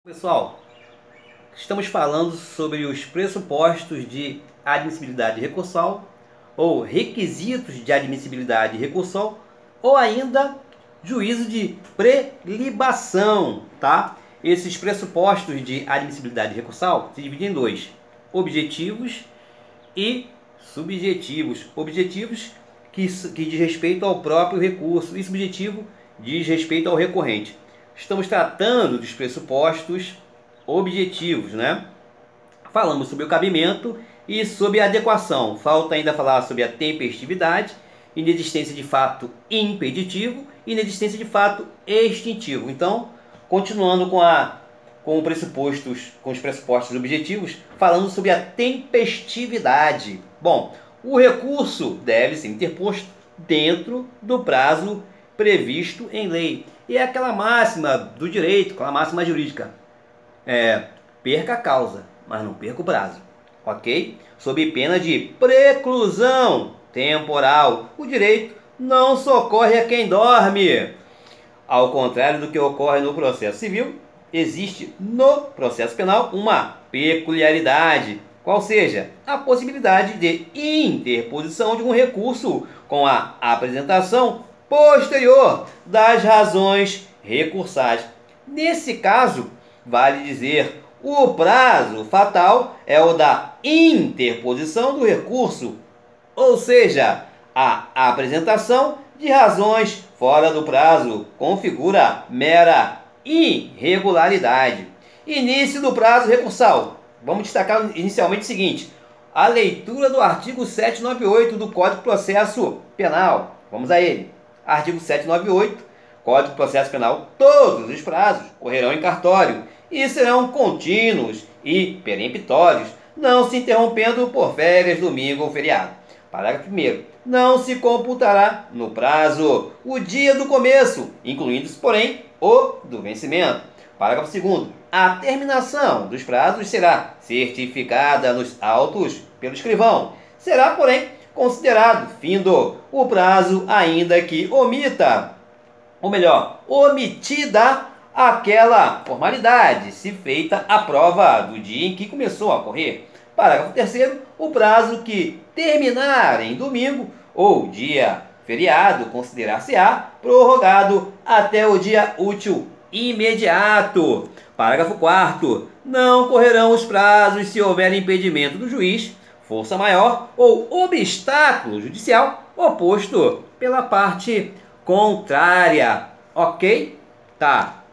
Pessoal, estamos falando sobre os pressupostos de admissibilidade recursal ou requisitos de admissibilidade recursal ou ainda juízo de prelibação, tá? Esses pressupostos de admissibilidade recursal se dividem em dois: objetivos e subjetivos. Objetivos que diz respeito ao próprio recurso e subjetivo diz respeito ao recorrente. Estamos tratando dos pressupostos objetivos, né? Falamos sobre o cabimento e sobre a adequação. Falta ainda falar sobre a tempestividade, inexistência de fato impeditivo e inexistência de fato extintivo. Então, continuando com os pressupostos objetivos, falando sobre a tempestividade. Bom, o recurso deve ser interposto dentro do prazo previsto em lei. E é aquela máxima do direito, aquela máxima jurídica. Perca a causa, mas não perca o prazo. Ok? Sob pena de preclusão temporal. O direito não socorre a quem dorme. Ao contrário do que ocorre no processo civil, existe no processo penal uma peculiaridade, qual seja a possibilidade de interposição de um recurso com a apresentação posterior das razões recursais. Nesse caso, vale dizer, o prazo fatal é o da interposição do recurso, ou seja, a apresentação de razões fora do prazo configura mera irregularidade. Início do prazo recursal. Vamos destacar inicialmente o seguinte: a leitura do artigo 798 do Código de Processo Penal. Vamos a ele. Artigo 798, Código de Processo Penal. Todos os prazos correrão em cartório e serão contínuos e peremptórios, não se interrompendo por férias, domingo ou feriado. Parágrafo 1º. Não se computará no prazo o dia do começo, incluindo-se, porém, o do vencimento. Parágrafo 2º. A terminação dos prazos será certificada nos autos pelo escrivão. Será, porém, considerado findo o prazo, ainda que omitida aquela formalidade, se feita a prova do dia em que começou a ocorrer. Parágrafo 3º. O prazo que terminar em domingo ou dia feriado considerar-se-á prorrogado até o dia útil imediato. Parágrafo 4º. Não correrão os prazos se houver impedimento do juiz, força maior ou obstáculo judicial oposto pela parte contrária. Ok? Tá.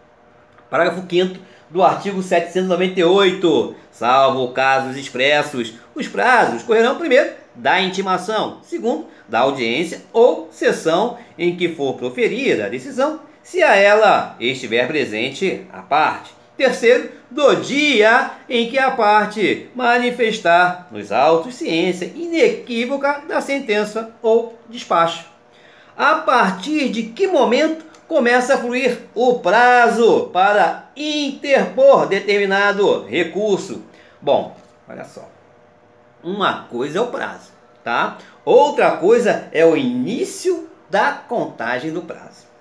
Parágrafo 5º do artigo 798. Salvo casos expressos, os prazos correrão primeiro da intimação, segundo da audiência ou sessão em que for proferida a decisão, se a ela estiver presente a parte. Terceiro, do dia em que a parte manifestar nos autos ciência inequívoca da sentença ou despacho. A partir de que momento começa a fluir o prazo para interpor determinado recurso? Bom, olha só. Uma coisa é o prazo, tá? Outra coisa é o início da contagem do prazo.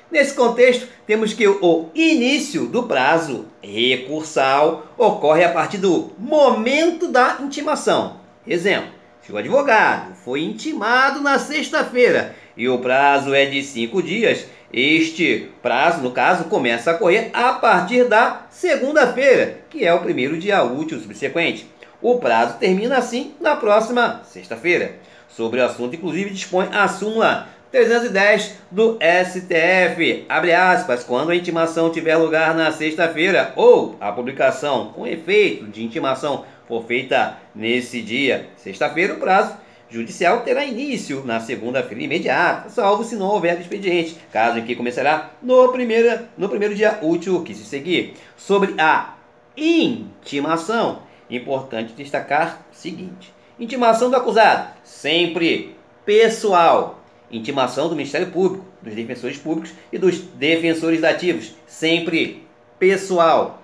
Nesse contexto, temos que o início do prazo recursal ocorre a partir do momento da intimação. Exemplo: se o advogado foi intimado na sexta-feira e o prazo é de 5 dias, este prazo, no caso, começa a correr a partir da segunda-feira, que é o primeiro dia útil subsequente. O prazo termina assim na próxima sexta-feira. Sobre o assunto, inclusive, dispõe a súmula 310 do STF, abre aspas, quando a intimação tiver lugar na sexta-feira ou a publicação com efeito de intimação for feita nesse dia, sexta-feira, o prazo judicial terá início na segunda-feira imediata, salvo se não houver expediente, caso em que começará no primeiro dia útil que se seguir. Sobre a intimação, importante destacar o seguinte: intimação do acusado, sempre pessoal. Intimação do Ministério Público, dos defensores públicos e dos defensores dativos, sempre pessoal.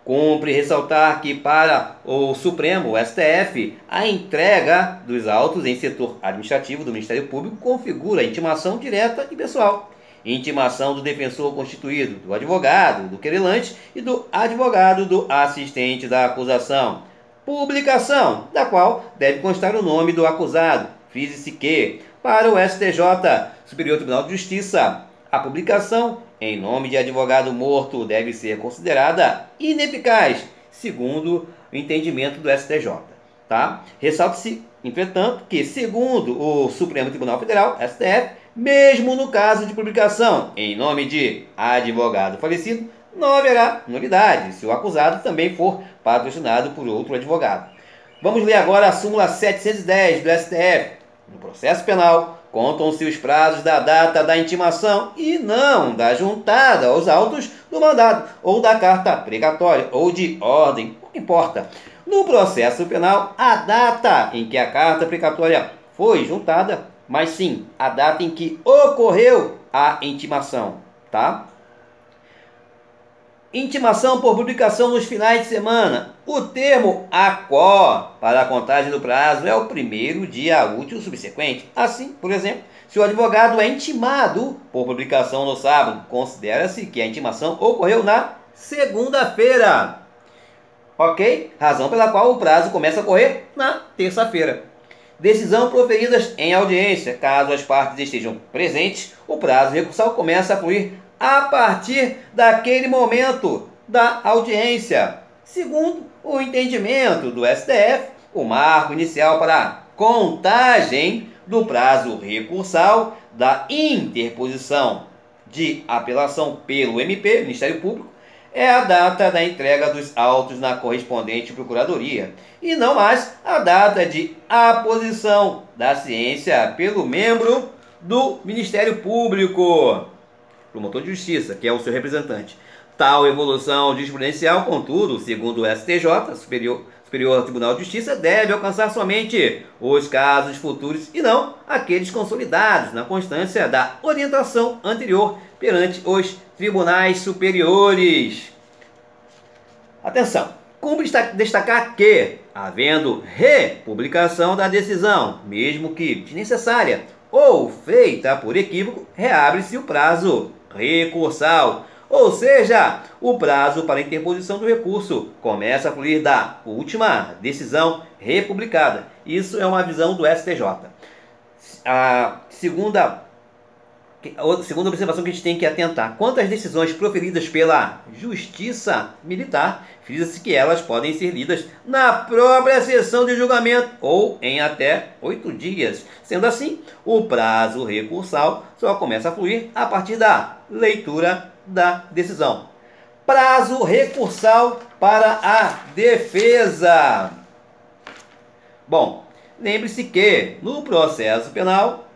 Cumpre ressaltar que para o Supremo, o STF, a entrega dos autos em setor administrativo do Ministério Público configura intimação direta e pessoal. intimação do defensor constituído, do advogado, do querelante e do advogado do assistente da acusação. Publicação, da qual deve constar o nome do acusado. Frise-se que, para o STJ, Superior Tribunal de Justiça, a publicação em nome de advogado morto deve ser considerada ineficaz, segundo o entendimento do STJ. Tá? Ressalta-se, entretanto, que, segundo o Supremo Tribunal Federal, STF, mesmo no caso de publicação em nome de advogado falecido, não haverá nulidade se o acusado também for patrocinado por outro advogado. Vamos ler agora a súmula 710 do STF. No processo penal, contam-se os prazos da data da intimação e não da juntada aos autos do mandado ou da carta precatória ou de ordem, não importa. No processo penal, a data em que a carta precatória foi juntada, mas sim a data em que ocorreu a intimação, tá? Intimação por publicação nos finais de semana. O termo ACO para a contagem do prazo é o primeiro dia útil subsequente. Assim, por exemplo, se o advogado é intimado por publicação no sábado, considera-se que a intimação ocorreu na segunda-feira. Ok? Razão pela qual o prazo começa a correr na terça-feira. Decisão proferidas em audiência. Caso as partes estejam presentes, o prazo recursal começa a fluir a partir daquele momento da audiência. Segundo o entendimento do STF, o marco inicial para a contagem do prazo recursal da interposição de apelação pelo MP, Ministério Público, é a data da entrega dos autos na correspondente procuradoria, e não mais a data de aposição da ciência pelo membro do Ministério Público, promotor de justiça, que é o seu representante. Tal evolução jurisprudencial, contudo, segundo o STJ, Superior Tribunal de Justiça, deve alcançar somente os casos futuros e não aqueles consolidados na constância da orientação anterior perante os tribunais superiores. Atenção! Cumpre destacar que, havendo republicação da decisão, mesmo que desnecessária ou feita por equívoco, reabre-se o prazo recursal, ou seja, o prazo para interposição do recurso começa a fluir da última decisão republicada. Isso é uma visão do STJ. A segunda observação que a gente tem que atentar: quanto às decisões proferidas pela Justiça Militar, frisa-se que elas podem ser lidas na própria sessão de julgamento ou em até 8 dias. Sendo assim, o prazo recursal só começa a fluir a partir da leitura da decisão. Prazo recursal para a defesa. Bom, lembre-se que no processo penal,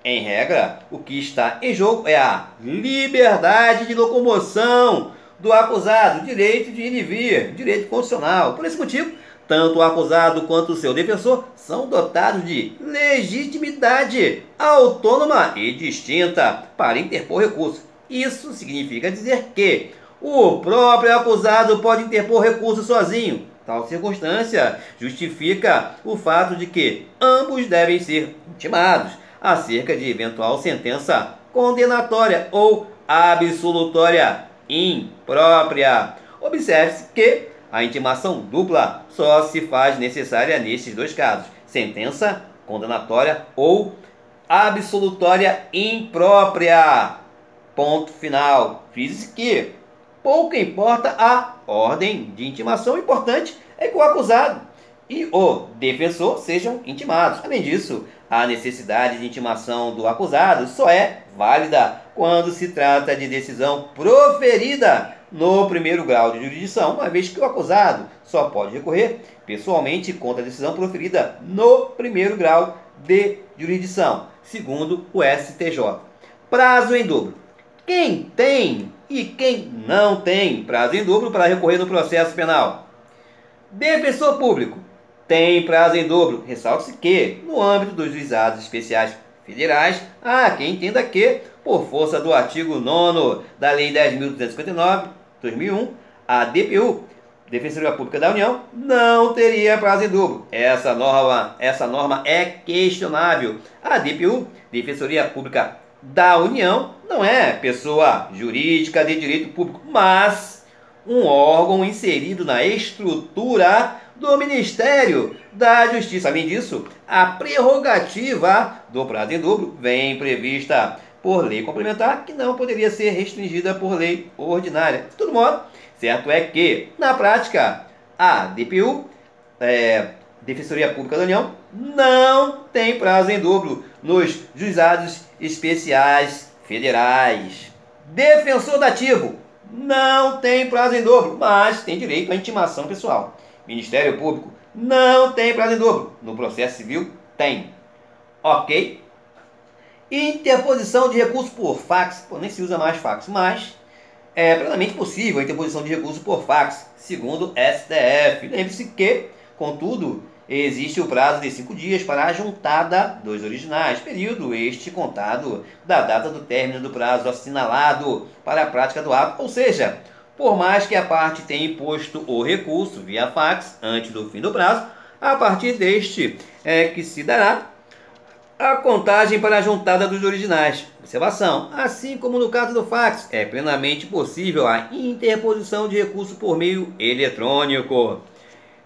em regra, o que está em jogo é a liberdade de locomoção do acusado, direito de ir e vir, direito constitucional. Por esse motivo, tanto o acusado quanto o seu defensor são dotados de legitimidade autônoma e distinta para interpor recurso. Isso significa dizer que o próprio acusado pode interpor recurso sozinho. Tal circunstância justifica o fato de que ambos devem ser intimados acerca de eventual sentença condenatória ou absolutória imprópria. Observe-se que a intimação dupla só se faz necessária nestes dois casos: sentença condenatória ou absolutória imprópria. Ponto final. Frise que pouco importa a ordem de intimação, o importante é que o acusado e o defensor sejam intimados. Além disso, a necessidade de intimação do acusado só é válida quando se trata de decisão proferida no primeiro grau de jurisdição, uma vez que o acusado só pode recorrer pessoalmente contra a decisão proferida no primeiro grau de jurisdição, segundo o STJ. Prazo em dobro. Quem tem e quem não tem prazo em dobro para recorrer no processo penal? Defensor público tem prazo em dobro. Ressalta-se que, no âmbito dos juizados especiais federais, há quem entenda que, por força do artigo 9º da Lei 10.259/2001, a DPU, Defensoria Pública da União, não teria prazo em dobro. Essa norma é questionável. A DPU, Defensoria Pública da União não é pessoa jurídica de direito público, mas um órgão inserido na estrutura do Ministério da Justiça. Além disso, a prerrogativa do prazo em dobro vem prevista por lei complementar, que não poderia ser restringida por lei ordinária. De todo modo, certo é que, na prática, a DPU, Defensoria Pública da União, não tem prazo em dobro nos juizados especiais federais. Defensor dativo não tem prazo em dobro, mas tem direito à intimação pessoal. Ministério Público não tem prazo em dobro. No processo civil, tem. Ok? Interposição de recurso por fax. Pô, nem se usa mais fax, mas é plenamente possível a interposição de recurso por fax, segundo o STF. Lembre-se que, contudo, existe o prazo de 5 dias para a juntada dos originais, período este contado da data do término do prazo assinalado para a prática do ato, ou seja, por mais que a parte tenha imposto o recurso via fax antes do fim do prazo, a partir deste é que se dará a contagem para a juntada dos originais. Observação: assim como no caso do fax, é plenamente possível a interposição de recurso por meio eletrônico.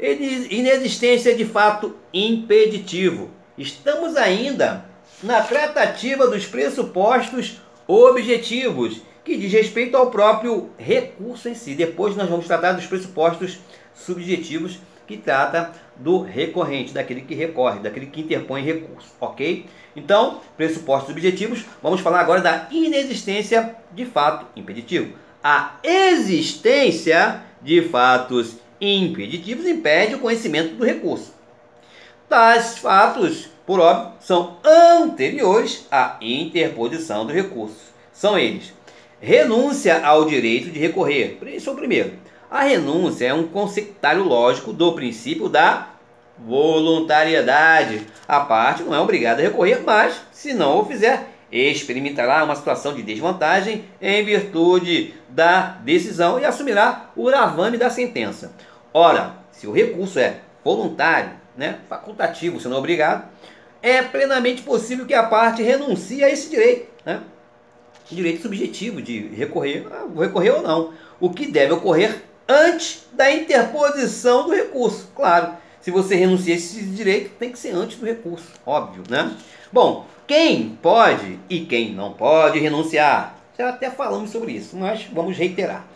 Inexistência de fato impeditivo. Estamos ainda na tratativa dos pressupostos objetivos, que diz respeito ao próprio recurso em si. Depois nós vamos tratar dos pressupostos subjetivos, que trata do recorrente, daquele que recorre, daquele que interpõe recurso, ok? Então, pressupostos objetivos, vamos falar agora da inexistência de fato impeditivo. A existência de fatos impeditivos impede o conhecimento do recurso. Tais fatos, por óbvio, são anteriores à interposição do recurso. São eles: renúncia ao direito de recorrer. Esse é o primeiro. A renúncia é um conceituário lógico do princípio da voluntariedade. A parte não é obrigada a recorrer, mas, se não o fizer, experimentará uma situação de desvantagem em virtude da decisão e assumirá o gravame da sentença. Ora, se o recurso é voluntário, facultativo, se não obrigado, é plenamente possível que a parte renuncie a esse direito, direito subjetivo de recorrer, vou recorrer ou não. O que deve ocorrer antes da interposição do recurso. Claro, se você renuncia a esse direito, tem que ser antes do recurso, óbvio, Bom, quem pode e quem não pode renunciar? Já até falamos sobre isso, mas vamos reiterar.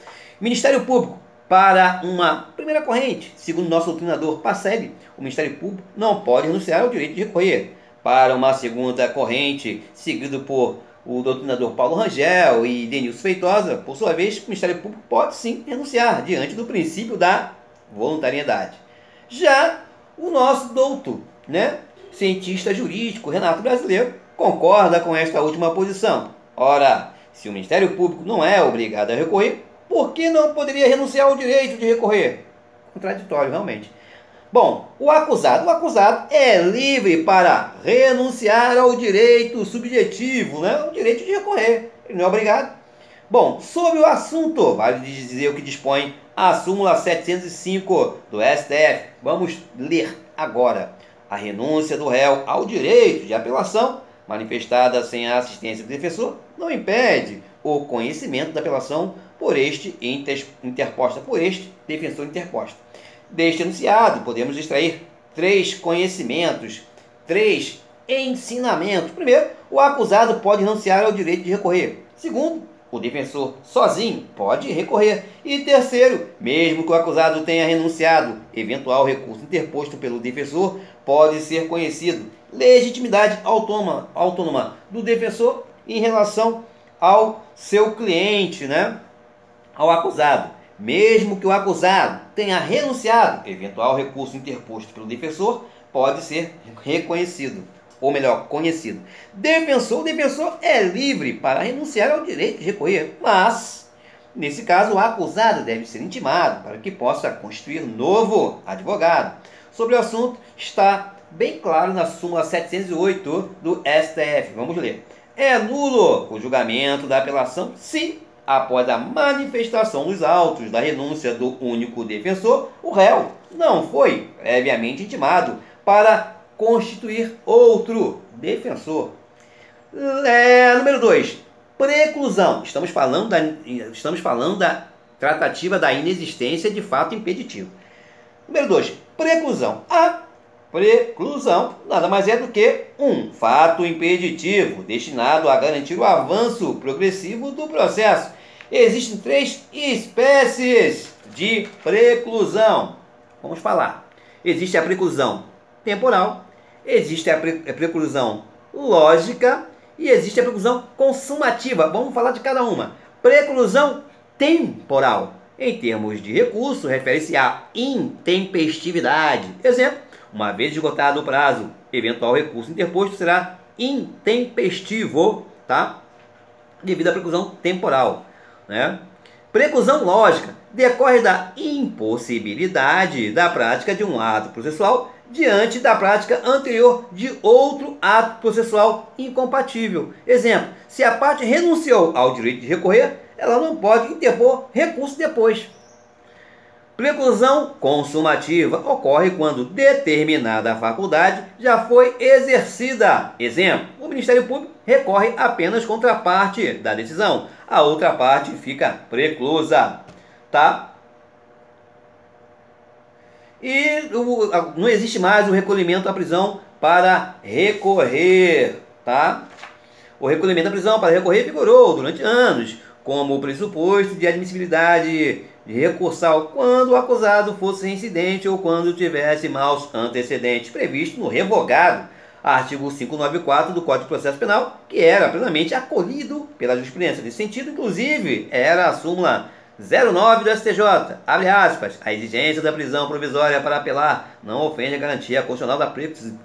Ministério Público, para uma primeira corrente, segundo nosso doutrinador Pacelli, o Ministério Público não pode renunciar ao direito de recorrer. Para uma segunda corrente, seguido por o doutrinador Paulo Rangel e Denilson Feitosa, por sua vez, o Ministério Público pode sim renunciar diante do princípio da voluntariedade. Já o nosso doutor, cientista jurídico Renato Brasileiro, concorda com esta última posição. Ora, se o Ministério Público não é obrigado a recorrer, por que não poderia renunciar ao direito de recorrer? Contraditório, realmente. Bom, o acusado é livre para renunciar ao direito subjetivo, o direito de recorrer. Ele não é obrigado. Bom, sobre o assunto, vale dizer o que dispõe a súmula 705 do STF. Vamos ler agora. A renúncia do réu ao direito de apelação, manifestada sem a assistência do defensor, não impede o conhecimento da apelação por este interposta por este defensor interposto. Deste enunciado, podemos extrair 3 conhecimentos, 3 ensinamentos. Primeiro, o acusado pode renunciar ao direito de recorrer. Segundo, o defensor sozinho pode recorrer. E terceiro, mesmo que o acusado tenha renunciado, eventual recurso interposto pelo defensor pode ser conhecido. Legitimidade autônoma do defensor em relação ao seu cliente, ao acusado. Mesmo que o acusado tenha renunciado, eventual recurso interposto pelo defensor pode ser reconhecido, ou melhor, conhecido. O defensor é livre para renunciar ao direito de recorrer, mas, nesse caso, o acusado deve ser intimado para que possa constituir novo advogado. Sobre o assunto, está bem claro na súmula 708 do STF. Vamos ler. É nulo o julgamento da apelação se, após a manifestação dos autos da renúncia do único defensor, o réu não foi previamente intimado para constituir outro defensor. Número 2, preclusão. Estamos falando da tratativa da inexistência de fato impeditivo. Número 2, preclusão. A preclusão nada mais é do que um fato impeditivo destinado a garantir o avanço progressivo do processo. Existem 3 espécies de preclusão. Vamos falar. Existe a preclusão temporal, existe a preclusão lógica e existe a preclusão consumativa. Vamos falar de cada uma. Preclusão temporal. Em termos de recurso, refere-se à intempestividade. Exemplo, uma vez esgotado o prazo, eventual recurso interposto será intempestivo, tá? Devido à preclusão temporal, né? Preclusão lógica decorre da impossibilidade da prática de um ato processual diante da prática anterior de outro ato processual incompatível. Exemplo, se a parte renunciou ao direito de recorrer, ela não pode interpor recurso depois. Preclusão consumativa ocorre quando determinada faculdade já foi exercida. Exemplo, o Ministério Público recorre apenas contra a parte da decisão. A outra parte fica preclusa, tá? E não existe mais o recolhimento à prisão para recorrer, tá? O recolhimento à prisão para recorrer vigorou durante anos, como pressuposto de admissibilidade de recursal quando o acusado fosse reincidente ou quando tivesse maus antecedentes, previsto no revogado artigo 594 do Código de Processo Penal, que era plenamente acolhido pela jurisprudência. Nesse sentido, inclusive, era a súmula 09 do STJ, abre aspas, a exigência da prisão provisória para apelar não ofende a garantia constitucional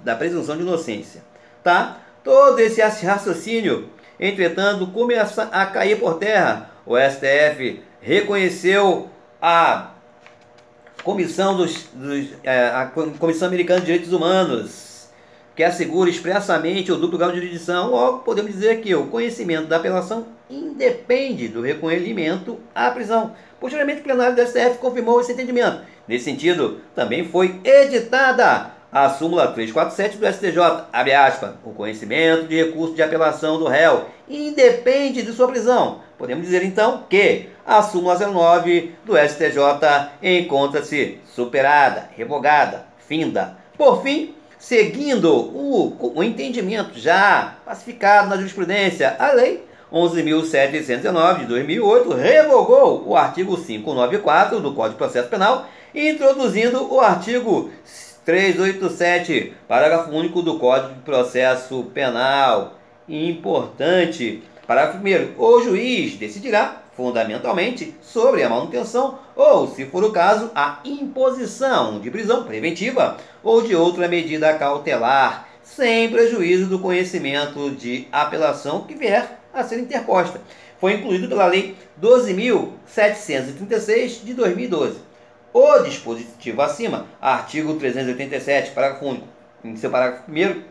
da presunção de inocência. Tá? Todo esse raciocínio, entretanto, começa a cair por terra. O STF reconheceu a Comissão Americana de Direitos Humanos, que assegura expressamente o duplo grau de jurisdição. Logo, podemos dizer que o conhecimento da apelação independe do recolhimento à prisão. Posteriormente, o plenário do STF confirmou esse entendimento. Nesse sentido, também foi editada a súmula 347 do STJ, abre aspas, o conhecimento de recurso de apelação do réu independe de sua prisão. Podemos dizer então que a súmula 09 do STJ encontra-se superada, revogada, finda. Por fim, seguindo o entendimento já pacificado na jurisprudência, a Lei 11.719 de 2008 revogou o artigo 594 do Código de Processo Penal, introduzindo o artigo 387, parágrafo único do Código de Processo Penal. Importante. Parágrafo 1º. O juiz decidirá fundamentalmente sobre a manutenção ou, se for o caso, a imposição de prisão preventiva ou de outra medida cautelar, sem prejuízo do conhecimento de apelação que vier a ser interposta. Foi incluído pela Lei 12.736 de 2012. O dispositivo acima, artigo 387, parágrafo único, em seu parágrafo 1º,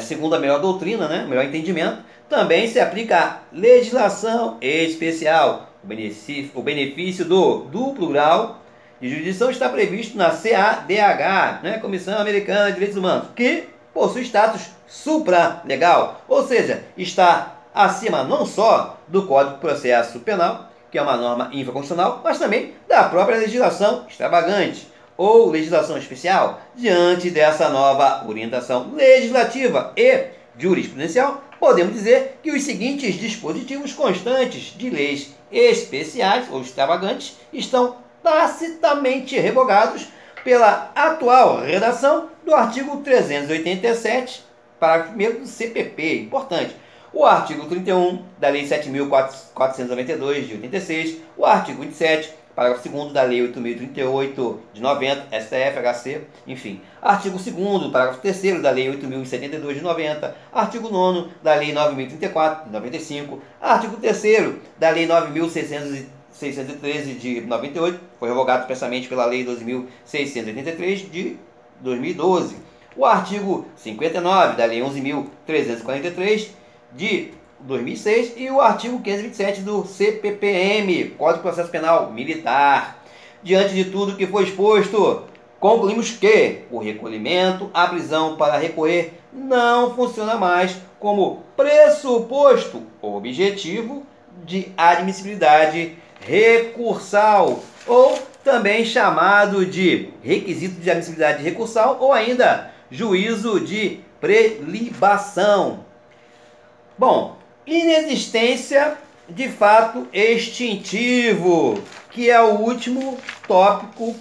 segundo a melhor doutrina, né, melhor entendimento, também se aplica à legislação especial. O benefício do duplo grau de jurisdição está previsto na CADH, né, Comissão Americana de Direitos Humanos, que possui status supralegal, ou seja, está acima não só do Código de Processo Penal, que é uma norma infraconstitucional, mas também da própria legislação extravagante ou legislação especial. Diante dessa nova orientação legislativa e jurisprudencial, podemos dizer que os seguintes dispositivos constantes de leis especiais ou extravagantes estão tacitamente revogados pela atual redação do artigo 387, parágrafo 1º do CPP. Importante. O artigo 31 da Lei 7.492 de 86, o artigo 27, parágrafo 2º da Lei 8.038 de 90, STF-HC, enfim. Artigo 2º, parágrafo 3º da Lei 8.072 de 90, artigo 9º da Lei 9.034 de 95, artigo 3º da Lei 9.613 de 98, foi revogado expressamente pela Lei 12.683 de 2012. O artigo 59 da Lei 11.343 de 2006 e o artigo 527 do CPPM, Código de Processo Penal Militar. Diante de tudo que foi exposto, concluímos que o recolhimento à prisão para recorrer não funciona mais como pressuposto objetivo de admissibilidade recursal, ou também chamado de requisito de admissibilidade recursal, ou ainda juízo de prelibação. Bom, inexistência de fato extintivo, que é o último tópico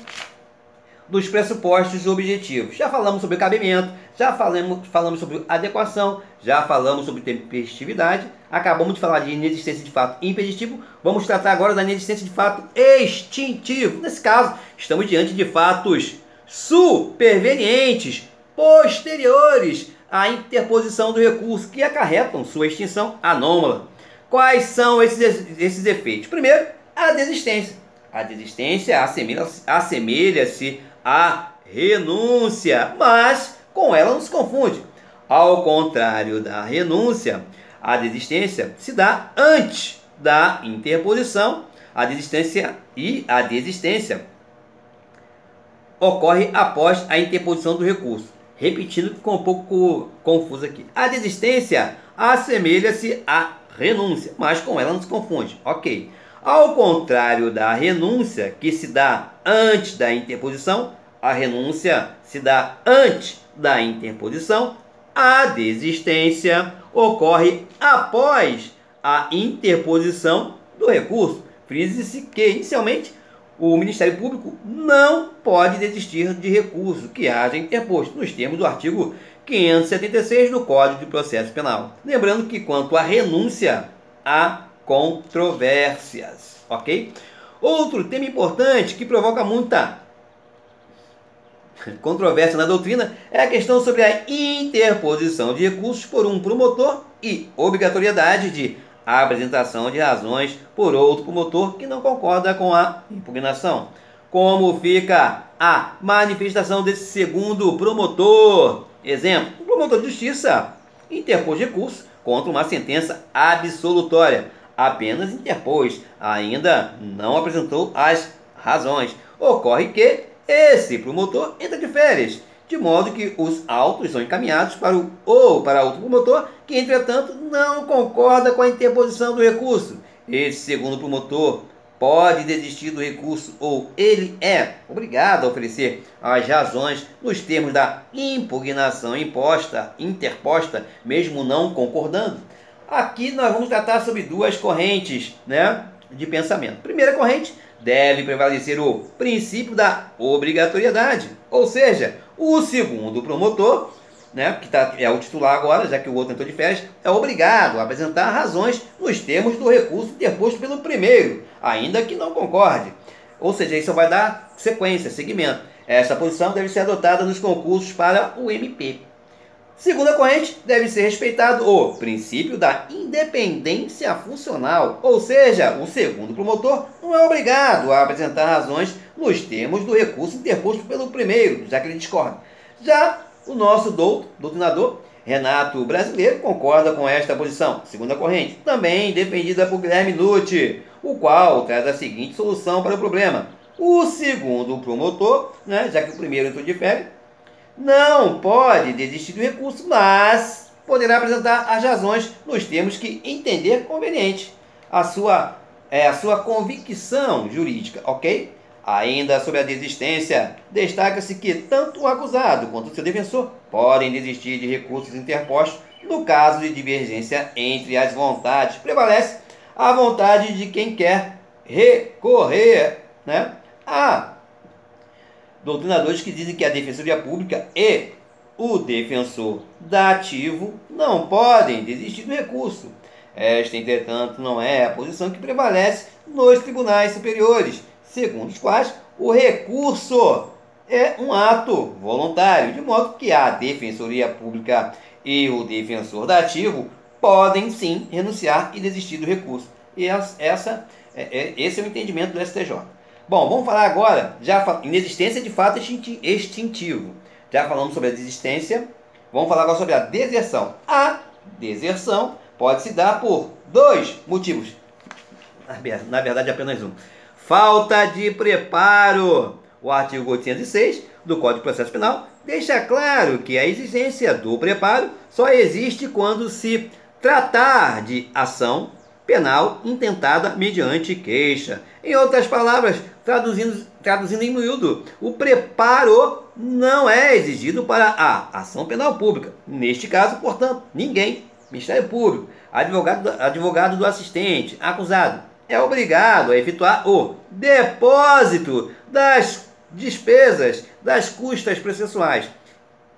dos pressupostos objetivos. Já falamos sobre cabimento, já falamos sobre adequação, já falamos sobre tempestividade, acabamos de falar de inexistência de fato impeditivo, vamos tratar agora da inexistência de fato extintivo. Nesse caso, estamos diante de fatos supervenientes, posteriores à interposição do recurso, que acarretam sua extinção anômala. Quais são esses efeitos? Primeiro, a desistência. A desistência assemelha-se à renúncia, mas com ela não se confunde. Ao contrário da renúncia, a desistência se dá antes da interposição. A desistência ocorre após a interposição do recurso. Repetindo, que ficou um pouco confuso aqui. A desistência assemelha-se à renúncia, mas com ela não se confunde. Ok. Ao contrário da renúncia, que se dá antes da interposição, a renúncia se dá antes da interposição, a desistência ocorre após a interposição do recurso. Frise-se que, inicialmente, o Ministério Público não pode desistir de recurso que haja interposto, nos termos do artigo 576 do Código de Processo Penal. Lembrando que, quanto à renúncia, há controvérsias, ok? Outro tema importante que provoca muita controvérsia na doutrina é a questão sobre a interposição de recursos por um promotor e obrigatoriedade de apresentação de razões por outro promotor que não concorda com a impugnação. Como fica a manifestação desse segundo promotor? Exemplo, o promotor de justiça interpôs recurso contra uma sentença absolutória. Apenas interpôs, ainda não apresentou as razões. Ocorre que esse promotor entra de férias, de modo que os autos são encaminhados para outro promotor, que entretanto não concorda com a interposição do recurso. Esse segundo promotor pode desistir do recurso, ou ele é obrigado a oferecer as razões nos termos da impugnação interposta, mesmo não concordando. Aqui nós vamos tratar sobre duas correntes, de pensamento. Primeira corrente, deve prevalecer o princípio da obrigatoriedade, ou seja, o segundo promotor, que é o titular agora, já que o outro entrou de férias, é obrigado a apresentar razões nos termos do recurso interposto pelo primeiro, ainda que não concorde. Ou seja, isso vai dar sequência, seguimento. Essa posição deve ser adotada nos concursos para o MP. Segunda corrente, deve ser respeitado o princípio da independência funcional, ou seja, o segundo promotor não é obrigado a apresentar razões nos termos do recurso interposto pelo primeiro, já que ele discorda. Já o nosso doutrinador, Renato Brasileiro, concorda com esta posição. Segunda corrente, também defendida por Guilherme Nutti, o qual traz a seguinte solução para o problema. O segundo promotor, já que o primeiro entrou de férias, não pode desistir do recurso, mas poderá apresentar as razões nos termos que entender conveniente. A sua convicção jurídica, ok? Ainda sobre a desistência, destaca-se que tanto o acusado quanto o seu defensor podem desistir de recursos interpostos no caso de divergência entre as vontades. Prevalece a vontade de quem quer recorrer, Há doutrinadores que dizem que a Defensoria Pública e o defensor dativo não podem desistir do recurso. Esta, entretanto, não é a posição que prevalece nos tribunais superiores, segundo os quais o recurso é um ato voluntário, de modo que a Defensoria Pública e o defensor dativo podem sim renunciar e desistir do recurso. E esse é o entendimento do STJ. Bom, vamos falar agora, inexistência de fato extintivo. Já falamos sobre a desistência, vamos falar agora sobre a deserção. A deserção pode se dar por dois motivos. Na verdade, apenas um. Falta de preparo. O artigo 806 do Código de Processo Penal deixa claro que a exigência do preparo só existe quando se tratar de ação penal intentada mediante queixa. Em outras palavras, traduzindo em miúdo, o preparo não é exigido para a ação penal pública. Neste caso, portanto, ninguém, Ministério Público, advogado do assistente, acusado, é obrigado a efetuar o depósito das despesas das custas processuais.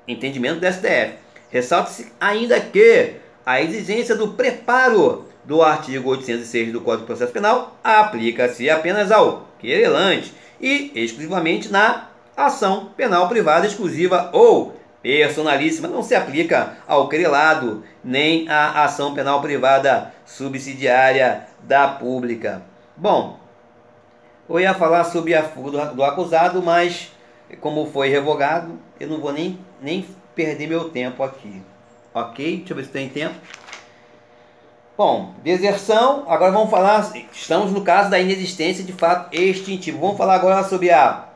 Entendimento do STF. Ressalta-se ainda que a exigência do preparo do artigo 806 do Código de Processo Penal aplica-se apenas ao querelante e exclusivamente na ação penal privada exclusiva ou personalíssima. Não se aplica ao querelado nem à ação penal privada subsidiária da pública. Bom, eu ia falar sobre a fuga do acusado, mas como foi revogado, eu não vou nem perder meu tempo aqui. Ok? Deixa eu ver se tem tempo. Bom, deserção, agora vamos falar, estamos no caso da inexistência de fato extintivo. Vamos falar agora sobre a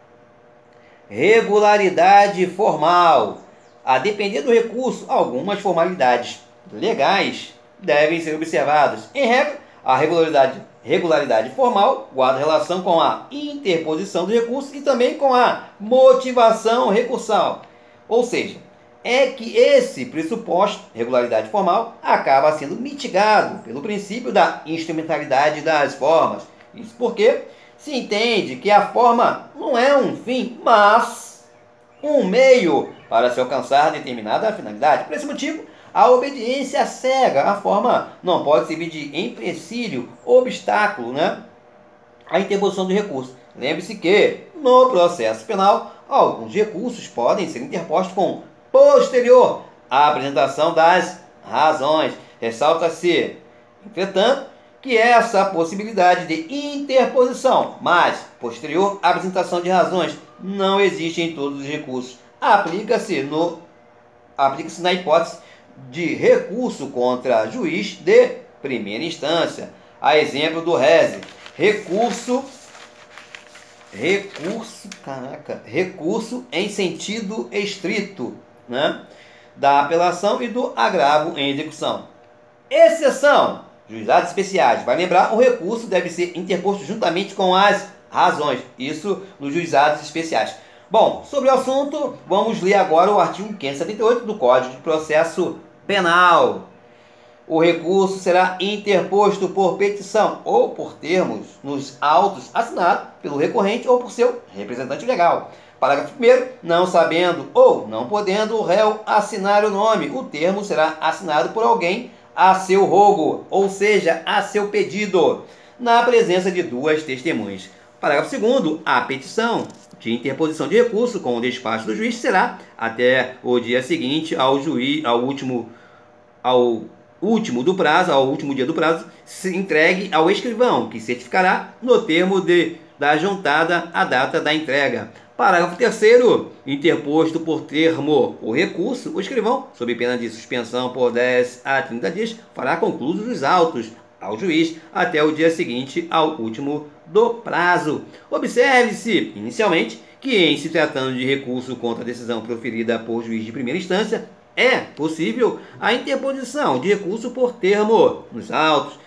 regularidade formal. A depender do recurso, algumas formalidades legais devem ser observadas. Em regra, a regularidade formal guarda relação com a interposição do recurso e também com a motivação recursal. Ou seja, é que esse pressuposto, regularidade formal, acaba sendo mitigado pelo princípio da instrumentalidade das formas. Isso porque se entende que a forma não é um fim, mas um meio para se alcançar determinada finalidade. Por esse motivo, a obediência cega à forma não pode servir de empecilho, obstáculo, à interposição do recurso. Lembre-se que, no processo penal, alguns recursos podem ser interpostos com posterior à apresentação das razões. Ressalta-se, entretanto, que essa possibilidade de interposição, mas posterior à apresentação de razões, não existe em todos os recursos. Aplica-se na hipótese de recurso contra juiz de primeira instância. A exemplo do rese, recurso em sentido estrito, da apelação e do agravo em execução. Exceção, juizados especiais. Vai lembrar, o recurso deve ser interposto juntamente com as razões. Isso nos juizados especiais. Bom, sobre o assunto, vamos ler agora o artigo 578 do Código de Processo Penal. O recurso será interposto por petição ou por termos nos autos assinados pelo recorrente ou por seu representante legal. Parágrafo 1º. Não sabendo ou não podendo o réu assinar o nome, o termo será assinado por alguém a seu rogo, ou seja, a seu pedido, na presença de duas testemunhas. Parágrafo 2º. A petição de interposição de recurso com o despacho do juiz será até o dia seguinte ao último dia do prazo, se entregue ao escrivão, que certificará no termo da juntada a data da entrega. Parágrafo 3º. Interposto por termo o recurso, o escrivão, sob pena de suspensão por 10 a 30 dias, fará conclusos os autos ao juiz até o dia seguinte ao último do prazo. Observe-se, inicialmente, que em se tratando de recurso contra a decisão proferida por juiz de primeira instância, é possível a interposição de recurso por termo nos autos.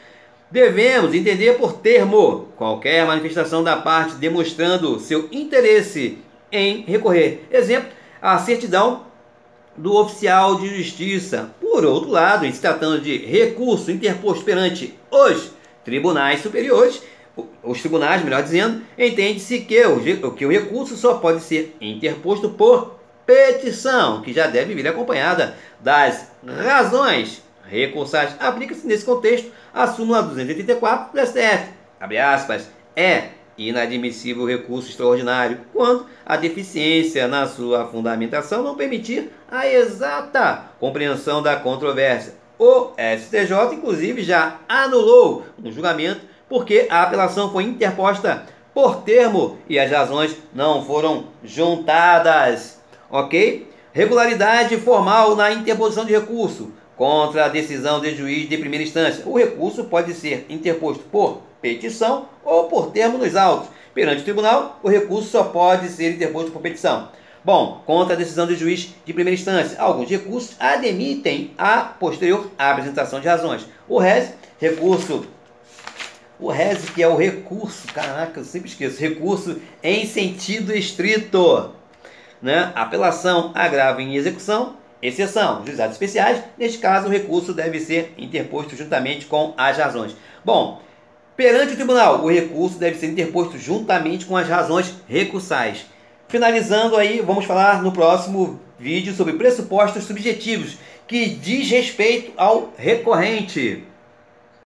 Devemos entender por termo qualquer manifestação da parte demonstrando seu interesse em recorrer. Exemplo, a certidão do oficial de justiça. Por outro lado, em se tratando de recurso interposto perante os tribunais superiores, os tribunais, melhor dizendo, entende-se que o recurso só pode ser interposto por petição, que já deve vir acompanhada das razões recursais. Aplica-se nesse contexto a súmula 284 do STF. Abre aspas. É inadmissível o recurso extraordinário quando a deficiência na sua fundamentação não permitir a exata compreensão da controvérsia. O STJ, inclusive, já anulou um julgamento porque a apelação foi interposta por termo e as razões não foram juntadas. Ok? Regularidade formal na interposição de recurso contra a decisão de juiz de primeira instância. O recurso pode ser interposto por petição ou por termo nos autos. Perante o tribunal, o recurso só pode ser interposto por petição. Bom, contra a decisão do juiz de primeira instância, alguns recursos admitem a posterior apresentação de razões. O res, que é o recurso, caraca, eu sempre esqueço, recurso em sentido estrito, né? Apelação, agravo em execução, exceção, juizados especiais. Neste caso, o recurso deve ser interposto juntamente com as razões. Bom, perante o tribunal, o recurso deve ser interposto juntamente com as razões recursais. Finalizando aí, vamos falar no próximo vídeo sobre pressupostos subjetivos, que diz respeito ao recorrente.